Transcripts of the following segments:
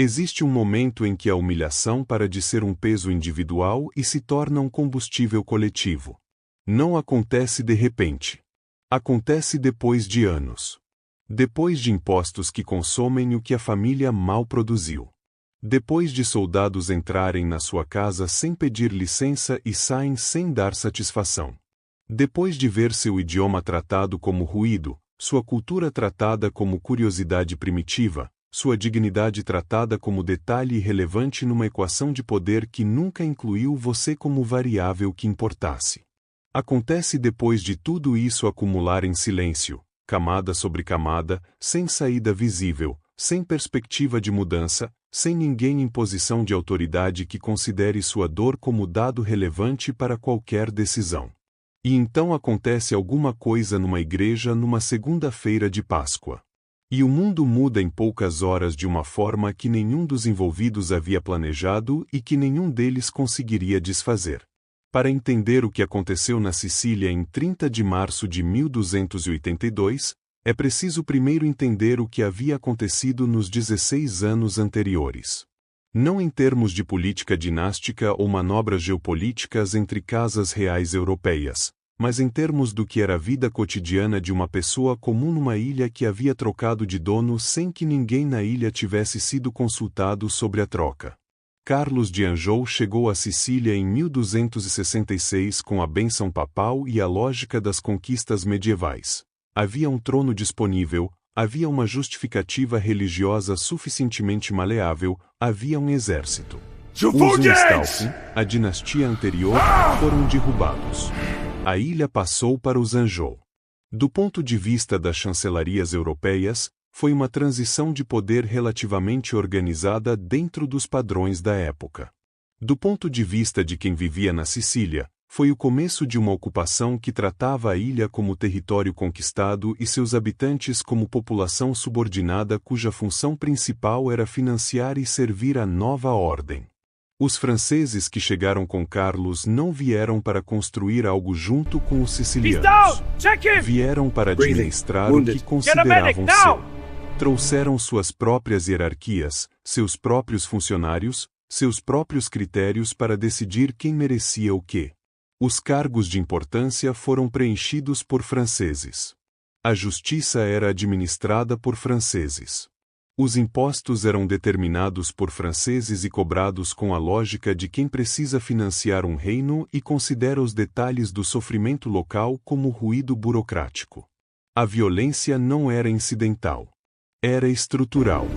Existe um momento em que a humilhação para de ser um peso individual e se torna um combustível coletivo. Não acontece de repente. Acontece depois de anos. Depois de impostos que consomem o que a família mal produziu. Depois de soldados entrarem na sua casa sem pedir licença e saem sem dar satisfação. Depois de ver seu idioma tratado como ruído, sua cultura tratada como curiosidade primitiva, sua dignidade tratada como detalhe irrelevante numa equação de poder que nunca incluiu você como variável que importasse. Acontece depois de tudo isso acumular em silêncio, camada sobre camada, sem saída visível, sem perspectiva de mudança, sem ninguém em posição de autoridade que considere sua dor como dado relevante para qualquer decisão. E então acontece alguma coisa numa igreja numa segunda-feira de Páscoa. E o mundo muda em poucas horas de uma forma que nenhum dos envolvidos havia planejado e que nenhum deles conseguiria desfazer. Para entender o que aconteceu na Sicília em 30 de março de 1282, é preciso primeiro entender o que havia acontecido nos 16 anos anteriores. Não em termos de política dinástica ou manobras geopolíticas entre casas reais europeias, mas em termos do que era a vida cotidiana de uma pessoa comum numa ilha que havia trocado de dono sem que ninguém na ilha tivesse sido consultado sobre a troca. Carlos de Anjou chegou à Sicília em 1266 com a bênção papal e a lógica das conquistas medievais. Havia um trono disponível, havia uma justificativa religiosa suficientemente maleável, havia um exército. Os Unstaufen, a dinastia anterior, foram derrubados. A ilha passou para os Anjou. Do ponto de vista das chancelarias europeias, foi uma transição de poder relativamente organizada dentro dos padrões da época. Do ponto de vista de quem vivia na Sicília, foi o começo de uma ocupação que tratava a ilha como território conquistado e seus habitantes como população subordinada cuja função principal era financiar e servir a nova ordem. Os franceses que chegaram com Carlos não vieram para construir algo junto com os sicilianos. Vieram para administrar o que consideravam seu. Trouxeram suas próprias hierarquias, seus próprios funcionários, seus próprios critérios para decidir quem merecia o quê. Os cargos de importância foram preenchidos por franceses. A justiça era administrada por franceses. Os impostos eram determinados por franceses e cobrados com a lógica de quem precisa financiar um reino e considera os detalhes do sofrimento local como ruído burocrático. A violência não era incidental. Era estrutural.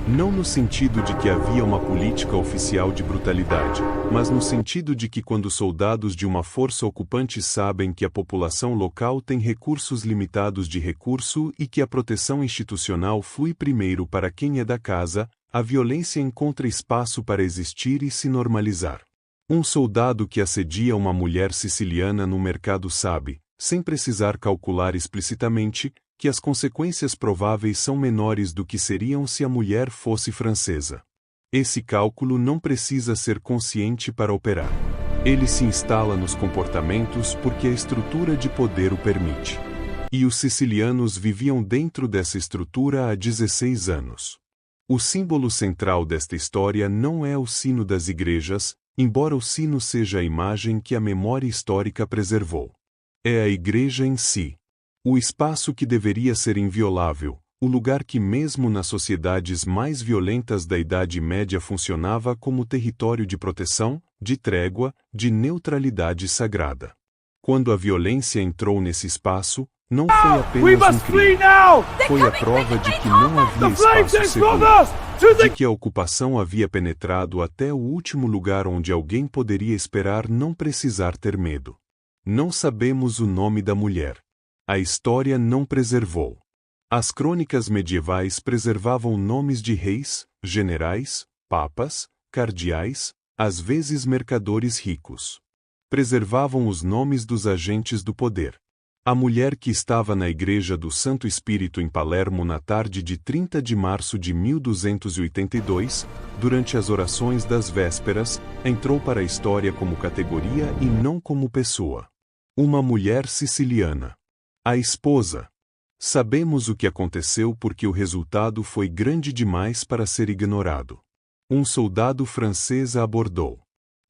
Não no sentido de que havia uma política oficial de brutalidade, mas no sentido de que quando soldados de uma força ocupante sabem que a população local tem recursos limitados de recurso e que a proteção institucional flui primeiro para quem é da casa, a violência encontra espaço para existir e se normalizar. Um soldado que assedia uma mulher siciliana no mercado sabe, sem precisar calcular explicitamente, que as consequências prováveis são menores do que seriam se a mulher fosse francesa. Esse cálculo não precisa ser consciente para operar. Ele se instala nos comportamentos porque a estrutura de poder o permite. E os sicilianos viviam dentro dessa estrutura há 16 anos. O símbolo central desta história não é o sino das igrejas, embora o sino seja a imagem que a memória histórica preservou. É a igreja em si. O espaço que deveria ser inviolável, o lugar que mesmo nas sociedades mais violentas da Idade Média funcionava como território de proteção, de trégua, de neutralidade sagrada. Quando a violência entrou nesse espaço, não foi apenas um crime, foi a prova de que não havia espaço seguro, de que a ocupação havia penetrado até o último lugar onde alguém poderia esperar não precisar ter medo. Não sabemos o nome da mulher. A história não preservou. As crônicas medievais preservavam nomes de reis, generais, papas, cardeais, às vezes mercadores ricos. Preservavam os nomes dos agentes do poder. A mulher que estava na Igreja do Santo Espírito em Palermo na tarde de 30 de março de 1282, durante as orações das vésperas, entrou para a história como categoria e não como pessoa. Uma mulher siciliana. A esposa. Sabemos o que aconteceu porque o resultado foi grande demais para ser ignorado. Um soldado francês a abordou.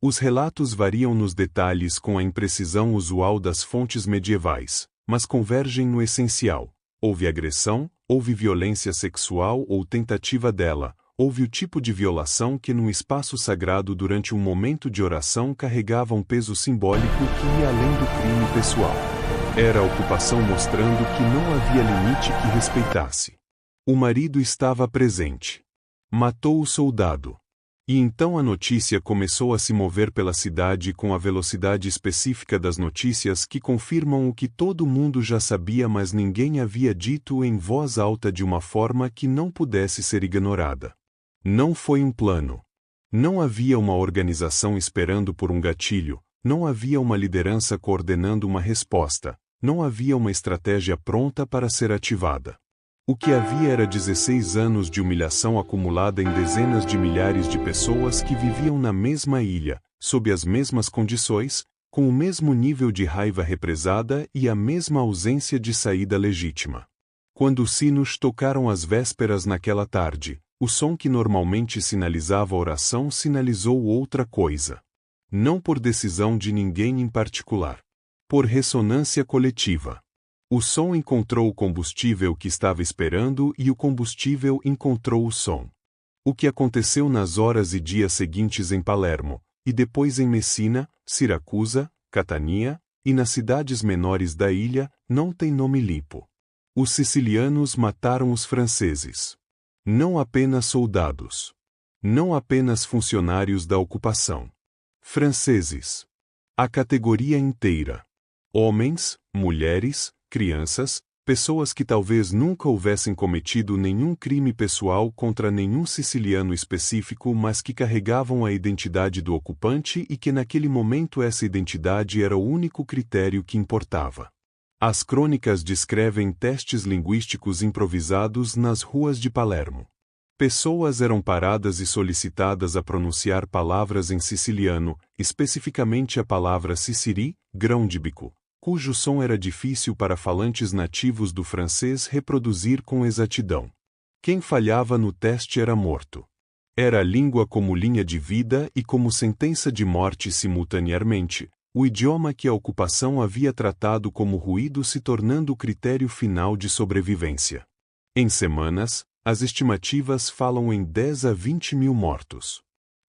Os relatos variam nos detalhes com a imprecisão usual das fontes medievais, mas convergem no essencial. Houve agressão, houve violência sexual ou tentativa dela, houve o tipo de violação que num espaço sagrado durante um momento de oração carregava um peso simbólico que ia além do crime pessoal. Era a ocupação mostrando que não havia limite que respeitasse. O marido estava presente. Matou o soldado. E então a notícia começou a se mover pela cidade com a velocidade específica das notícias que confirmam o que todo mundo já sabia, mas ninguém havia dito em voz alta de uma forma que não pudesse ser ignorada. Não foi um plano. Não havia uma organização esperando por um gatilho, não havia uma liderança coordenando uma resposta, não havia uma estratégia pronta para ser ativada. O que havia era 16 anos de humilhação acumulada em dezenas de milhares de pessoas que viviam na mesma ilha, sob as mesmas condições, com o mesmo nível de raiva represada e a mesma ausência de saída legítima. Quando os sinos tocaram as vésperas naquela tarde, o som que normalmente sinalizava a oração sinalizou outra coisa. Não por decisão de ninguém em particular. Por ressonância coletiva. O som encontrou o combustível que estava esperando e o combustível encontrou o som. O que aconteceu nas horas e dias seguintes em Palermo, e depois em Messina, Siracusa, Catania, e nas cidades menores da ilha, não tem nome limpo. Os sicilianos mataram os franceses. Não apenas soldados. Não apenas funcionários da ocupação. Franceses. A categoria inteira. Homens, mulheres, crianças, pessoas que talvez nunca houvessem cometido nenhum crime pessoal contra nenhum siciliano específico, mas que carregavam a identidade do ocupante e que naquele momento essa identidade era o único critério que importava. As crônicas descrevem testes linguísticos improvisados nas ruas de Palermo. Pessoas eram paradas e solicitadas a pronunciar palavras em siciliano, especificamente a palavra siciri, grão de bico, cujo som era difícil para falantes nativos do francês reproduzir com exatidão. Quem falhava no teste era morto. Era a língua como linha de vida e como sentença de morte simultaneamente, o idioma que a ocupação havia tratado como ruído se tornando o critério final de sobrevivência. Em semanas, as estimativas falam em 10 a 20 mil mortos.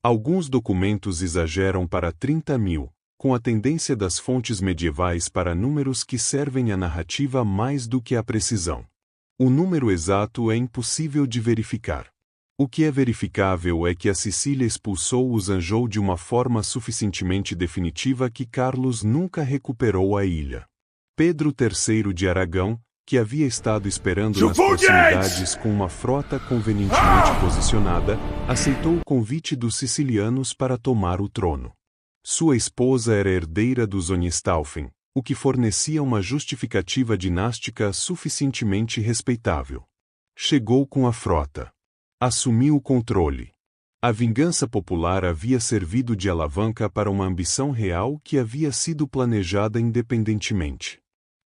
Alguns documentos exageram para 30 mil, com a tendência das fontes medievais para números que servem à narrativa mais do que à precisão. O número exato é impossível de verificar. O que é verificável é que a Sicília expulsou os Anjou de uma forma suficientemente definitiva que Carlos nunca recuperou a ilha. Pedro III de Aragão, que havia estado esperando nas proximidades com uma frota convenientemente posicionada, aceitou o convite dos sicilianos para tomar o trono. Sua esposa era herdeira dos Hohenstaufen, o que fornecia uma justificativa dinástica suficientemente respeitável. Chegou com a frota. Assumiu o controle. A vingança popular havia servido de alavanca para uma ambição real que havia sido planejada independentemente.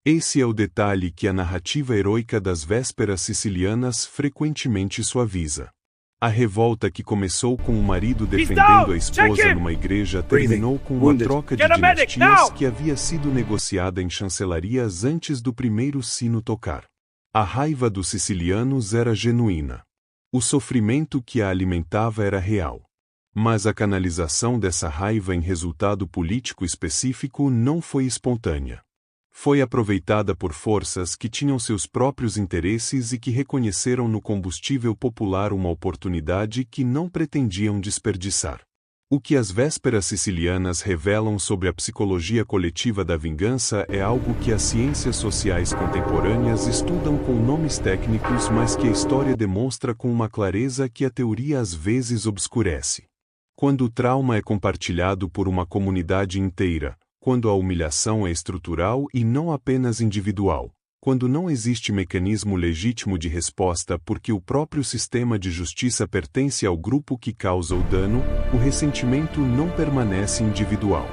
Esse é o detalhe que a narrativa heroica das vésperas sicilianas frequentemente suaviza. A revolta que começou com o marido defendendo a esposa numa igreja terminou com uma troca de dinastias que havia sido negociada em chancelarias antes do primeiro sino tocar. A raiva dos sicilianos era genuína. O sofrimento que a alimentava era real. Mas a canalização dessa raiva em resultado político específico não foi espontânea. Foi aproveitada por forças que tinham seus próprios interesses e que reconheceram no combustível popular uma oportunidade que não pretendiam desperdiçar. O que as vésperas sicilianas revelam sobre a psicologia coletiva da vingança é algo que as ciências sociais contemporâneas estudam com nomes técnicos, mas que a história demonstra com uma clareza que a teoria às vezes obscurece. Quando o trauma é compartilhado por uma comunidade inteira, quando a humilhação é estrutural e não apenas individual, quando não existe mecanismo legítimo de resposta porque o próprio sistema de justiça pertence ao grupo que causa o dano, o ressentimento não permanece individual.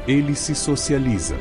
Ele se socializa.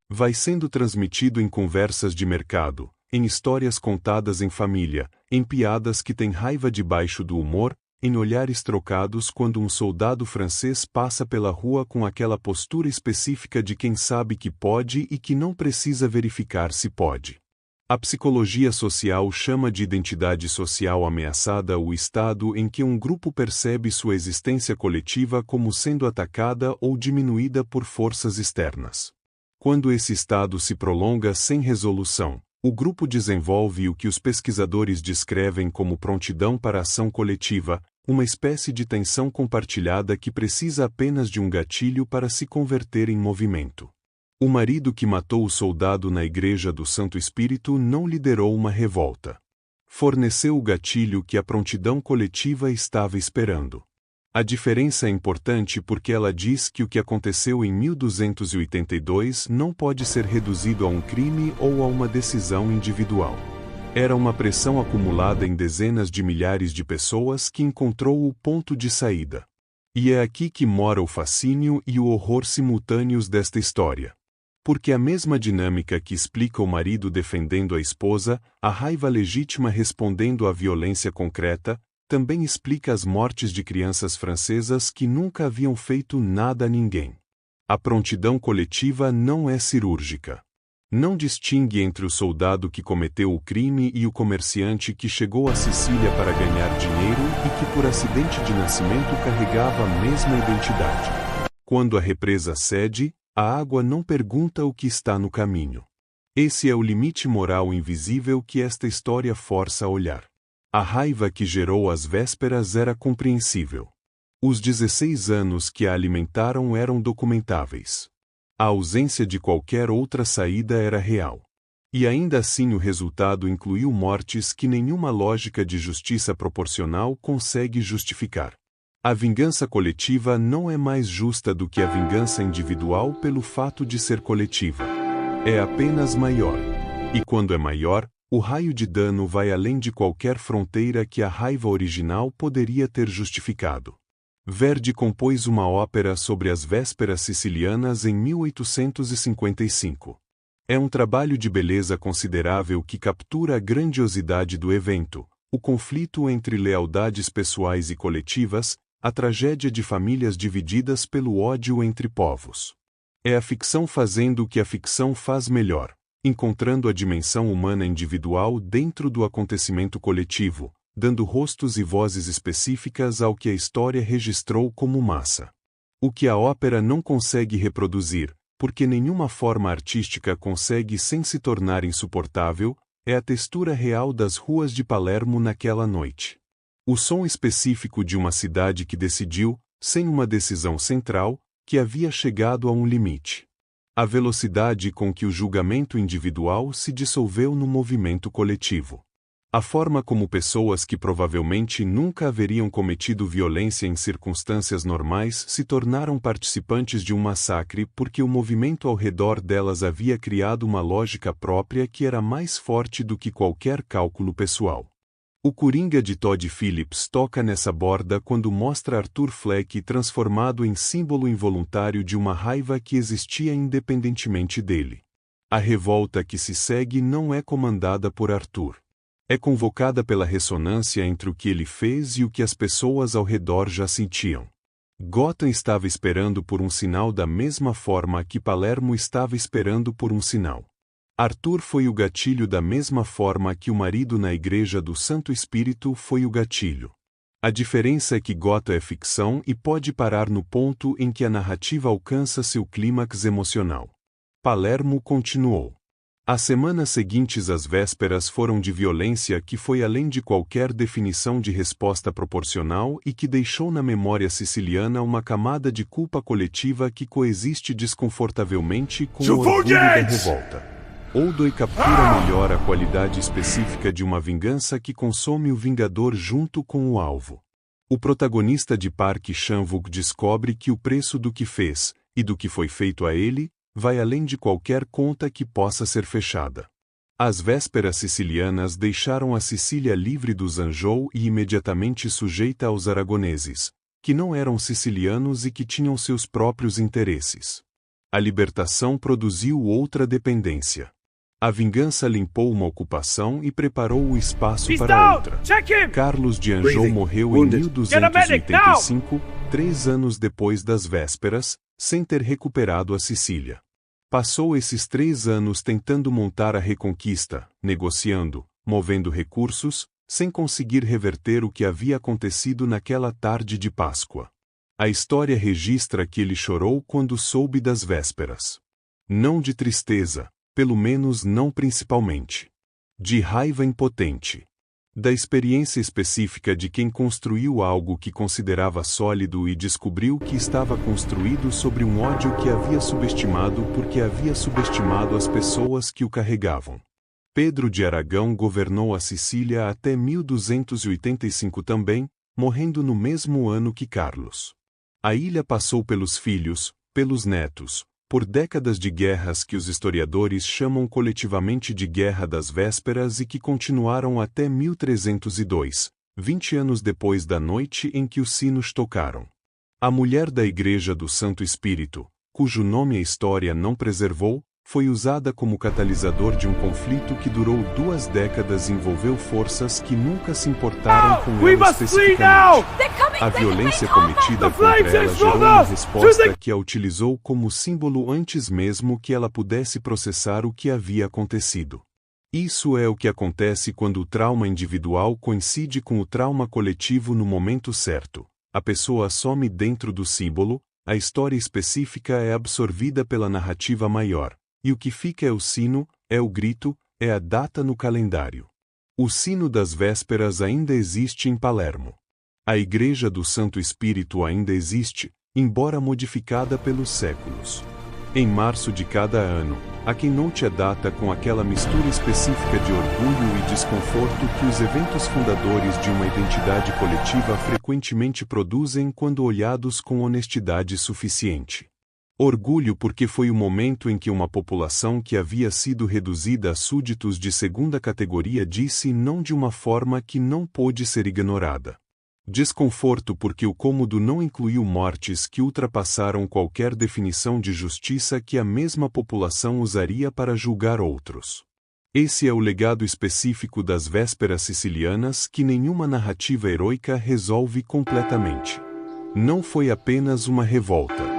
Vai sendo transmitido em conversas de mercado, em histórias contadas em família, em piadas que têm raiva debaixo do humor, em olhares trocados quando um soldado francês passa pela rua com aquela postura específica de quem sabe que pode e que não precisa verificar se pode. A psicologia social chama de identidade social ameaçada o estado em que um grupo percebe sua existência coletiva como sendo atacada ou diminuída por forças externas. Quando esse estado se prolonga sem resolução, o grupo desenvolve o que os pesquisadores descrevem como prontidão para ação coletiva, uma espécie de tensão compartilhada que precisa apenas de um gatilho para se converter em movimento. O marido que matou o soldado na Igreja do Santo Espírito não liderou uma revolta. Forneceu o gatilho que a prontidão coletiva estava esperando. A diferença é importante porque ela diz que o que aconteceu em 1282 não pode ser reduzido a um crime ou a uma decisão individual. Era uma pressão acumulada em dezenas de milhares de pessoas que encontrou o ponto de saída. E é aqui que mora o fascínio e o horror simultâneos desta história. Porque a mesma dinâmica que explica o marido defendendo a esposa, a raiva legítima respondendo à violência concreta, também explica as mortes de crianças francesas que nunca haviam feito nada a ninguém. A prontidão coletiva não é cirúrgica. Não distingue entre o soldado que cometeu o crime e o comerciante que chegou à Sicília para ganhar dinheiro e que por acidente de nascimento carregava a mesma identidade. Quando a represa cede, a água não pergunta o que está no caminho. Esse é o limite moral invisível que esta história força a olhar. A raiva que gerou as vésperas era compreensível. Os 16 anos que a alimentaram eram documentáveis. A ausência de qualquer outra saída era real. E ainda assim o resultado incluiu mortes que nenhuma lógica de justiça proporcional consegue justificar. A vingança coletiva não é mais justa do que a vingança individual pelo fato de ser coletiva. É apenas maior. E quando é maior, o raio de dano vai além de qualquer fronteira que a raiva original poderia ter justificado. Verdi compôs uma ópera sobre as vésperas sicilianas em 1855. É um trabalho de beleza considerável que captura a grandiosidade do evento, o conflito entre lealdades pessoais e coletivas, a tragédia de famílias divididas pelo ódio entre povos. É a ficção fazendo o que a ficção faz melhor, encontrando a dimensão humana individual dentro do acontecimento coletivo, dando rostos e vozes específicas ao que a história registrou como massa. O que a ópera não consegue reproduzir, porque nenhuma forma artística consegue sem se tornar insuportável, é a textura real das ruas de Palermo naquela noite. O som específico de uma cidade que decidiu, sem uma decisão central, que havia chegado a um limite. A velocidade com que o julgamento individual se dissolveu no movimento coletivo. A forma como pessoas que provavelmente nunca haveriam cometido violência em circunstâncias normais se tornaram participantes de um massacre porque o movimento ao redor delas havia criado uma lógica própria que era mais forte do que qualquer cálculo pessoal. O Coringa de Todd Phillips toca nessa borda quando mostra Arthur Fleck transformado em símbolo involuntário de uma raiva que existia independentemente dele. A revolta que se segue não é comandada por Arthur. É convocada pela ressonância entre o que ele fez e o que as pessoas ao redor já sentiam. Gotham estava esperando por um sinal da mesma forma que Palermo estava esperando por um sinal. Arthur foi o gatilho da mesma forma que o marido na Igreja do Santo Espírito foi o gatilho. A diferença é que Gotham é ficção e pode parar no ponto em que a narrativa alcança seu clímax emocional. Palermo continuou. As semanas seguintes às vésperas foram de violência que foi além de qualquer definição de resposta proporcional e que deixou na memória siciliana uma camada de culpa coletiva que coexiste desconfortavelmente com o orgulho da revolta. Oldoi captura melhor a qualidade específica de uma vingança que consome o vingador junto com o alvo. O protagonista de Park Chan-wook descobre que o preço do que fez, e do que foi feito a ele, vai além de qualquer conta que possa ser fechada. As vésperas sicilianas deixaram a Sicília livre dos Anjou e imediatamente sujeita aos aragoneses, que não eram sicilianos e que tinham seus próprios interesses. A libertação produziu outra dependência. A vingança limpou uma ocupação e preparou o espaço para outra. Carlos de Anjou morreu em 1285, 3 anos depois das vésperas, sem ter recuperado a Sicília. Passou esses 3 anos tentando montar a reconquista, negociando, movendo recursos, sem conseguir reverter o que havia acontecido naquela tarde de Páscoa. A história registra que ele chorou quando soube das vésperas. Não de tristeza, pelo menos não principalmente. De raiva impotente. Da experiência específica de quem construiu algo que considerava sólido e descobriu que estava construído sobre um ódio que havia subestimado porque havia subestimado as pessoas que o carregavam. Pedro de Aragão governou a Sicília até 1285 também, morrendo no mesmo ano que Carlos. A ilha passou pelos filhos, pelos netos, por décadas de guerras que os historiadores chamam coletivamente de Guerra das Vésperas e que continuaram até 1302, 20 anos depois da noite em que os sinos tocaram. A mulher da Igreja do Santo Espírito, cujo nome a história não preservou, foi usada como catalisador de um conflito que durou 2 décadas e envolveu forças que nunca se importaram com ela especificamente. A violência cometida contra ela gerou uma resposta que a utilizou como símbolo antes mesmo que ela pudesse processar o que havia acontecido. Isso é o que acontece quando o trauma individual coincide com o trauma coletivo no momento certo. A pessoa some dentro do símbolo, a história específica é absorvida pela narrativa maior. E o que fica é o sino, é o grito, é a data no calendário. O sino das vésperas ainda existe em Palermo. A Igreja do Santo Espírito ainda existe, embora modificada pelos séculos. Em março de cada ano, há quem note a data com aquela mistura específica de orgulho e desconforto que os eventos fundadores de uma identidade coletiva frequentemente produzem quando olhados com honestidade suficiente. Orgulho porque foi o momento em que uma população que havia sido reduzida a súditos de segunda categoria disse não de uma forma que não pôde ser ignorada. Desconforto porque o cômodo não incluiu mortes que ultrapassaram qualquer definição de justiça que a mesma população usaria para julgar outros. Esse é o legado específico das vésperas sicilianas que nenhuma narrativa heroica resolve completamente. Não foi apenas uma revolta.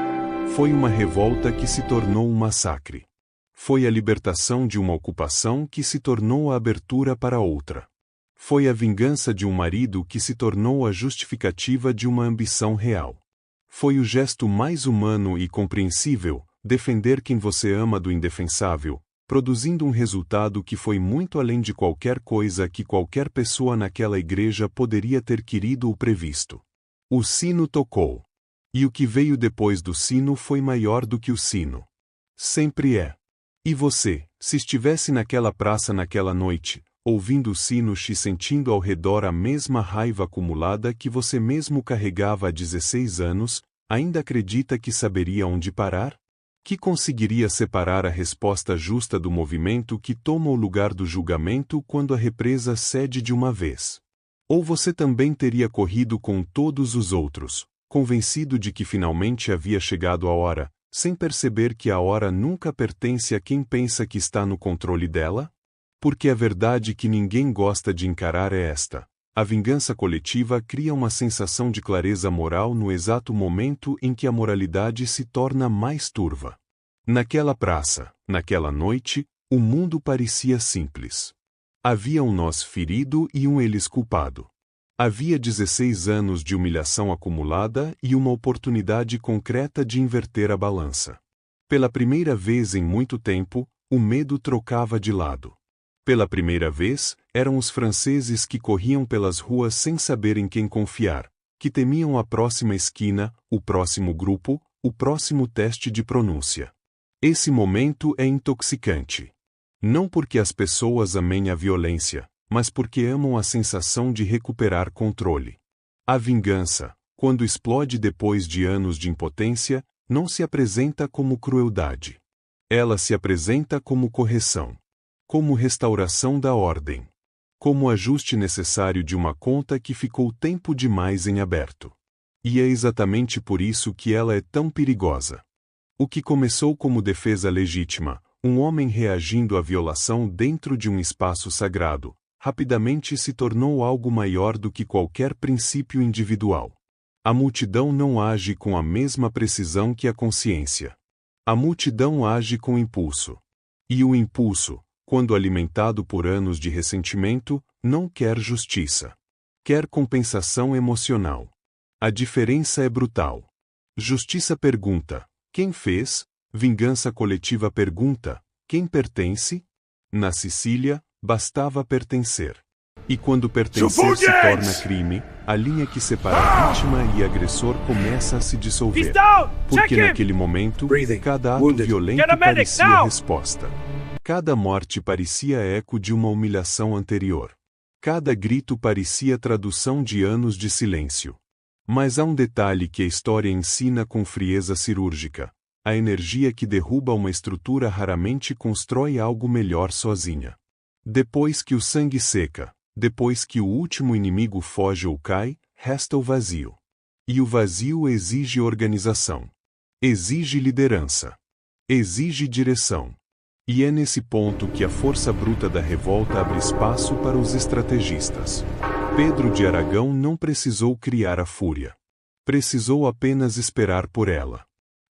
Foi uma revolta que se tornou um massacre. Foi a libertação de uma ocupação que se tornou a abertura para outra. Foi a vingança de um marido que se tornou a justificativa de uma ambição real. Foi o gesto mais humano e compreensível, defender quem você ama do indefensável, produzindo um resultado que foi muito além de qualquer coisa que qualquer pessoa naquela igreja poderia ter querido ou previsto. O sino tocou. E o que veio depois do sino foi maior do que o sino. Sempre é. E você, se estivesse naquela praça naquela noite, ouvindo o sino e sentindo ao redor a mesma raiva acumulada que você mesmo carregava há 16 anos, ainda acredita que saberia onde parar? Que conseguiria separar a resposta justa do movimento que toma o lugar do julgamento quando a represa cede de uma vez? Ou você também teria corrido com todos os outros, convencido de que finalmente havia chegado a hora, sem perceber que a hora nunca pertence a quem pensa que está no controle dela? Porque a verdade que ninguém gosta de encarar é esta: a vingança coletiva cria uma sensação de clareza moral no exato momento em que a moralidade se torna mais turva. Naquela praça, naquela noite, o mundo parecia simples. Havia um nós ferido e um eles culpado. Havia 16 anos de humilhação acumulada e uma oportunidade concreta de inverter a balança. Pela primeira vez em muito tempo, o medo trocava de lado. Pela primeira vez, eram os franceses que corriam pelas ruas sem saber em quem confiar, que temiam a próxima esquina, o próximo grupo, o próximo teste de pronúncia. Esse momento é intoxicante. Não porque as pessoas amem a violência, mas porque amam a sensação de recuperar controle. A vingança, quando explode depois de anos de impotência, não se apresenta como crueldade. Ela se apresenta como correção, como restauração da ordem, como ajuste necessário de uma conta que ficou tempo demais em aberto. E é exatamente por isso que ela é tão perigosa. O que começou como defesa legítima, Um homem reagindo à violação dentro de um espaço sagrado, rapidamente se tornou algo maior do que qualquer princípio individual. A multidão não age com a mesma precisão que a consciência. A multidão age com impulso. E o impulso, quando alimentado por anos de ressentimento, não quer justiça. Quer compensação emocional. A diferença é brutal. Justiça pergunta: quem fez? Vingança coletiva pergunta: quem pertence? Na Sicília, bastava pertencer. E quando pertencer se torna crime, a linha que separa a vítima e agressor começa a se dissolver. Porque naquele momento, cada ato violento parecia resposta. Cada morte parecia eco de uma humilhação anterior. Cada grito parecia tradução de anos de silêncio. Mas há um detalhe que a história ensina com frieza cirúrgica. A energia que derruba uma estrutura raramente constrói algo melhor sozinha. Depois que o sangue seca, depois que o último inimigo foge ou cai, resta o vazio. E o vazio exige organização. Exige liderança. Exige direção. E é nesse ponto que a força bruta da revolta abre espaço para os estrategistas. Pedro de Aragão não precisou criar a fúria. Precisou apenas esperar por ela.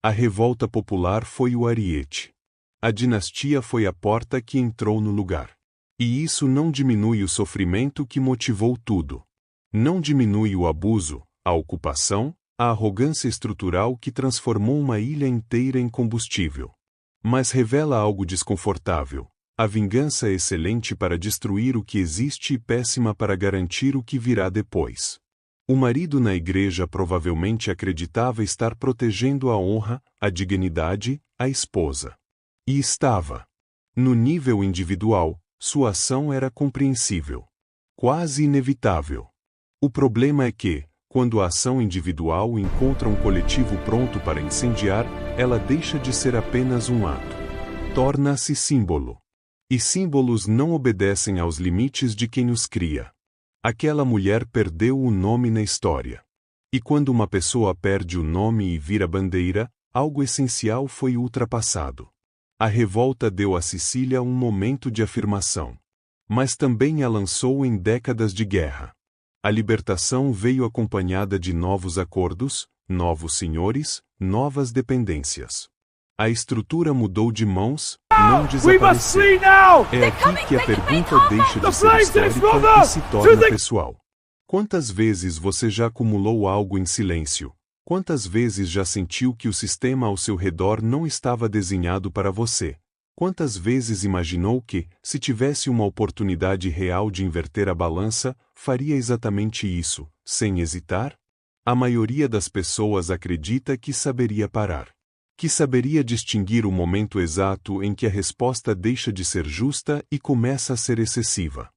A revolta popular foi o ariete. A dinastia foi a porta que entrou no lugar. E isso não diminui o sofrimento que motivou tudo. Não diminui o abuso, a ocupação, a arrogância estrutural que transformou uma ilha inteira em combustível. Mas revela algo desconfortável. A vingança é excelente para destruir o que existe e péssima para garantir o que virá depois. O marido na igreja provavelmente acreditava estar protegendo a honra, a dignidade, a esposa. E estava. No nível individual, sua ação era compreensível. Quase inevitável. O problema é que, quando a ação individual encontra um coletivo pronto para incendiar, ela deixa de ser apenas um ato. Torna-se símbolo. E símbolos não obedecem aos limites de quem os cria. Aquela mulher perdeu o nome na história. E quando uma pessoa perde o nome e vira bandeira, algo essencial foi ultrapassado. A revolta deu à Sicília um momento de afirmação. Mas também a lançou em décadas de guerra. A libertação veio acompanhada de novos acordos, novos senhores, novas dependências. A estrutura mudou de mãos, não desapareceu. É aqui que a pergunta deixa de ser histórica e se torna pessoal. Quantas vezes você já acumulou algo em silêncio? Quantas vezes já sentiu que o sistema ao seu redor não estava desenhado para você? Quantas vezes imaginou que, se tivesse uma oportunidade real de inverter a balança, faria exatamente isso, sem hesitar? A maioria das pessoas acredita que saberia parar. Que saberia distinguir o momento exato em que a resposta deixa de ser justa e começa a ser excessiva.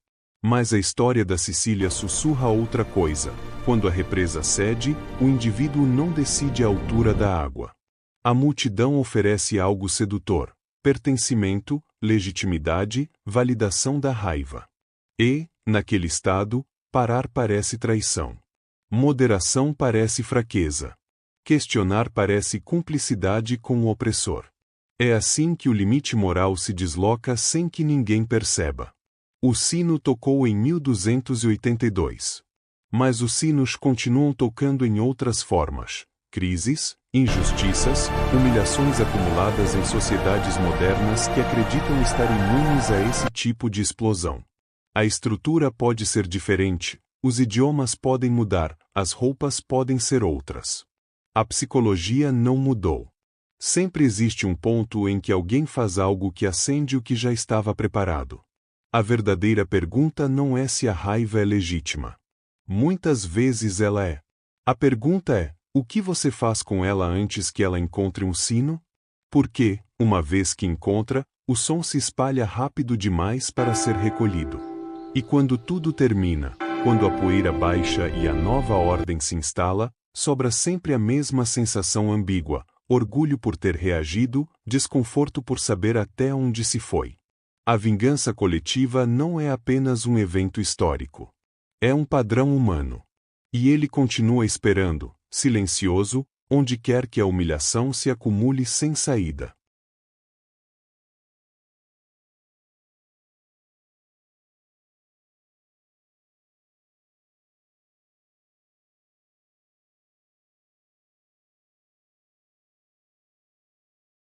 Mas a história da Sicília sussurra outra coisa. Quando a represa cede, o indivíduo não decide a altura da água. A multidão oferece algo sedutor: pertencimento, legitimidade, validação da raiva. E, naquele estado, parar parece traição. Moderação parece fraqueza. Questionar parece cumplicidade com o opressor. É assim que o limite moral se desloca sem que ninguém perceba. O sino tocou em 1282. Mas os sinos continuam tocando em outras formas: crises, injustiças, humilhações acumuladas em sociedades modernas que acreditam estar imunes a esse tipo de explosão. A estrutura pode ser diferente, os idiomas podem mudar, as roupas podem ser outras. A psicologia não mudou. Sempre existe um ponto em que alguém faz algo que acende o que já estava preparado. A verdadeira pergunta não é se a raiva é legítima. Muitas vezes ela é. A pergunta é: o que você faz com ela antes que ela encontre um sino? Porque, uma vez que encontra, o som se espalha rápido demais para ser recolhido. E quando tudo termina, quando a poeira baixa e a nova ordem se instala, sobra sempre a mesma sensação ambígua: orgulho por ter reagido, desconforto por saber até onde se foi. A vingança coletiva não é apenas um evento histórico. É um padrão humano. E ele continua esperando, silencioso, onde quer que a humilhação se acumule sem saída.